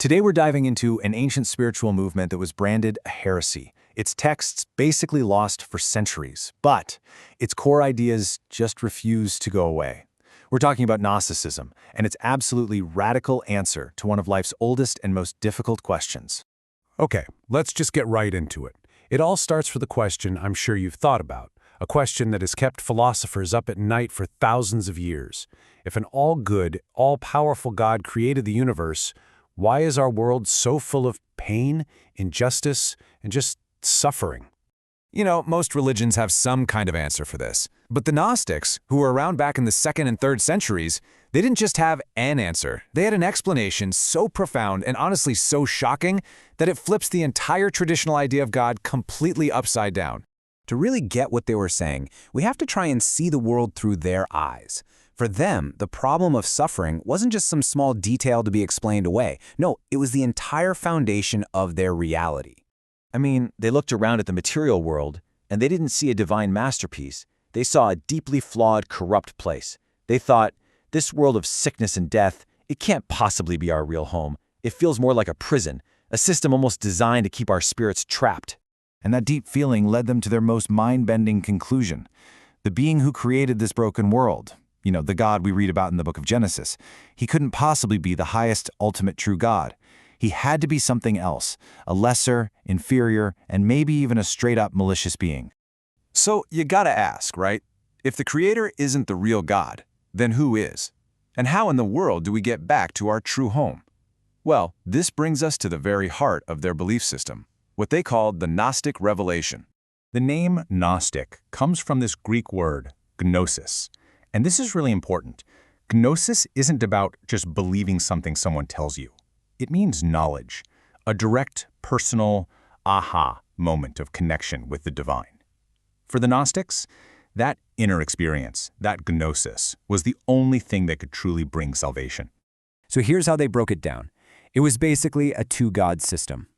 Today we're diving into an ancient spiritual movement that was branded a heresy. Its texts basically lost for centuries, but its core ideas just refuse to go away. We're talking about Gnosticism and its absolutely radical answer to one of life's oldest and most difficult questions. Okay, let's just get right into it. It all starts with a question I'm sure you've thought about, a question that has kept philosophers up at night for thousands of years. If an all-good, all-powerful God created the universe, why is our world so full of pain, injustice, and just suffering? Most religions have some kind of answer for this. But the Gnostics, who were around back in the 2nd and 3rd centuries, they didn't just have an answer. They had an explanation so profound and honestly so shocking that it flips the entire traditional idea of God completely upside down. To really get what they were saying, we have to try and see the world through their eyes. For them, the problem of suffering wasn't just some small detail to be explained away. No, it was the entire foundation of their reality. They looked around at the material world, and they didn't see a divine masterpiece. They saw a deeply flawed, corrupt place. They thought, this world of sickness and death, it can't possibly be our real home. It feels more like a prison, a system almost designed to keep our spirits trapped. And that deep feeling led them to their most mind-bending conclusion. The being who created this broken world, the God we read about in the book of Genesis, he couldn't possibly be the highest, ultimate true God. He had to be something else, a lesser, inferior, and maybe even a straight-up malicious being. So you gotta ask, right? If the Creator isn't the real God, then who is? And how in the world do we get back to our true home? Well, this brings us to the very heart of their belief system, what they called the Gnostic revelation. The name Gnostic comes from this Greek word, gnosis. And this is really important. Gnosis isn't about just believing something someone tells you. It means knowledge, a direct, personal, aha moment of connection with the divine. For the Gnostics, that inner experience, that gnosis, was the only thing that could truly bring salvation. So here's how they broke it down. It was basically a two-God system.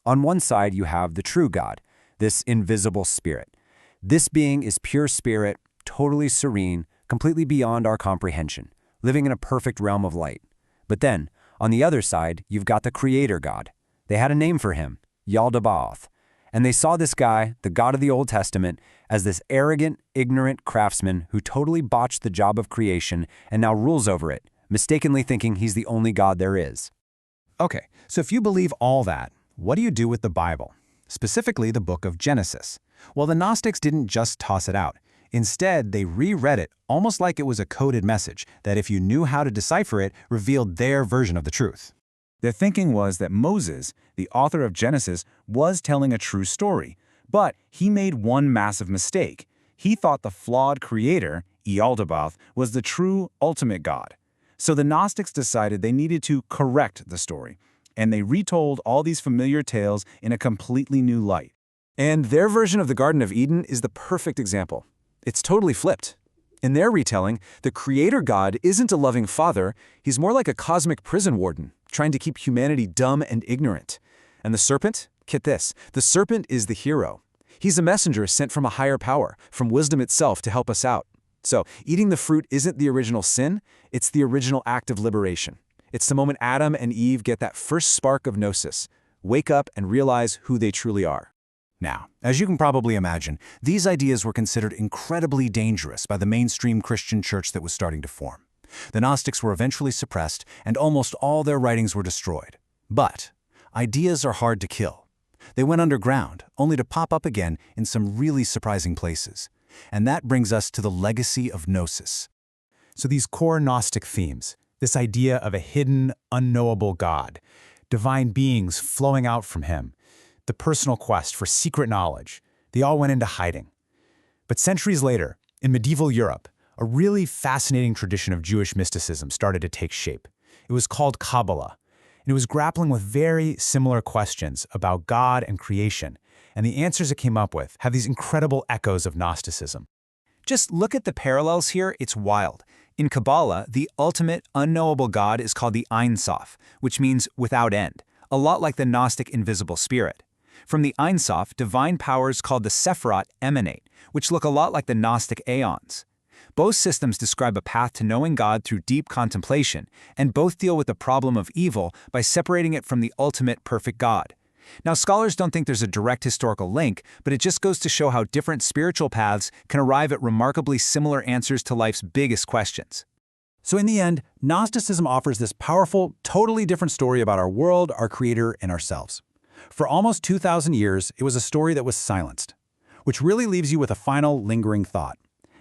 On one side, you have the true God, this invisible spirit. This being is pure spirit, totally serene, completely beyond our comprehension, living in a perfect realm of light. But then, on the other side, you've got the Creator God. They had a name for him, Yaldabaoth. And they saw this guy, the God of the Old Testament, as this arrogant, ignorant craftsman who totally botched the job of creation and now rules over it, mistakenly thinking he's the only God there is. Okay, so if you believe all that, what do you do with the Bible? Specifically, the book of Genesis. Well, the Gnostics didn't just toss it out. Instead, they reread it almost like it was a coded message that, if you knew how to decipher it, revealed their version of the truth. Their thinking was that Moses, the author of Genesis, was telling a true story, but he made one massive mistake. He thought the flawed creator, Yaldabaoth, was the true, ultimate God. So the Gnostics decided they needed to correct the story, and they retold all these familiar tales in a completely new light. And their version of the Garden of Eden is the perfect example. It's totally flipped. In their retelling, the Creator God isn't a loving father, he's more like a cosmic prison warden, trying to keep humanity dumb and ignorant. And the serpent? Get this, the serpent is the hero. He's a messenger sent from a higher power, from wisdom itself to help us out. So, eating the fruit isn't the original sin, it's the original act of liberation. It's the moment Adam and Eve get that first spark of gnosis, wake up and realize who they truly are. Now, as you can probably imagine, these ideas were considered incredibly dangerous by the mainstream Christian church that was starting to form. The Gnostics were eventually suppressed, and almost all their writings were destroyed. But ideas are hard to kill. They went underground, only to pop up again in some really surprising places. And that brings us to the legacy of Gnosis. So these core Gnostic themes, this idea of a hidden, unknowable God, divine beings flowing out from him, the personal quest for secret knowledge, they all went into hiding. But centuries later, in medieval Europe, a really fascinating tradition of Jewish mysticism started to take shape. It was called Kabbalah, and it was grappling with very similar questions about God and creation, and the answers it came up with have these incredible echoes of Gnosticism. Just look at the parallels here, it's wild. In Kabbalah, the ultimate, unknowable God is called the Ein Sof, which means without end, a lot like the Gnostic invisible spirit. From the Ein Sof, divine powers called the Sephirot emanate, which look a lot like the Gnostic aeons. Both systems describe a path to knowing God through deep contemplation, and both deal with the problem of evil by separating it from the ultimate perfect God. Now, scholars don't think there's a direct historical link, but it just goes to show how different spiritual paths can arrive at remarkably similar answers to life's biggest questions. So in the end, Gnosticism offers this powerful, totally different story about our world, our creator, and ourselves. For almost 2,000 years, it was a story that was silenced, which really leaves you with a final, lingering thought.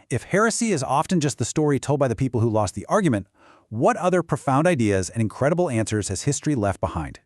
If heresy is often just the story told by the people who lost the argument, what other profound ideas and incredible answers has history left behind?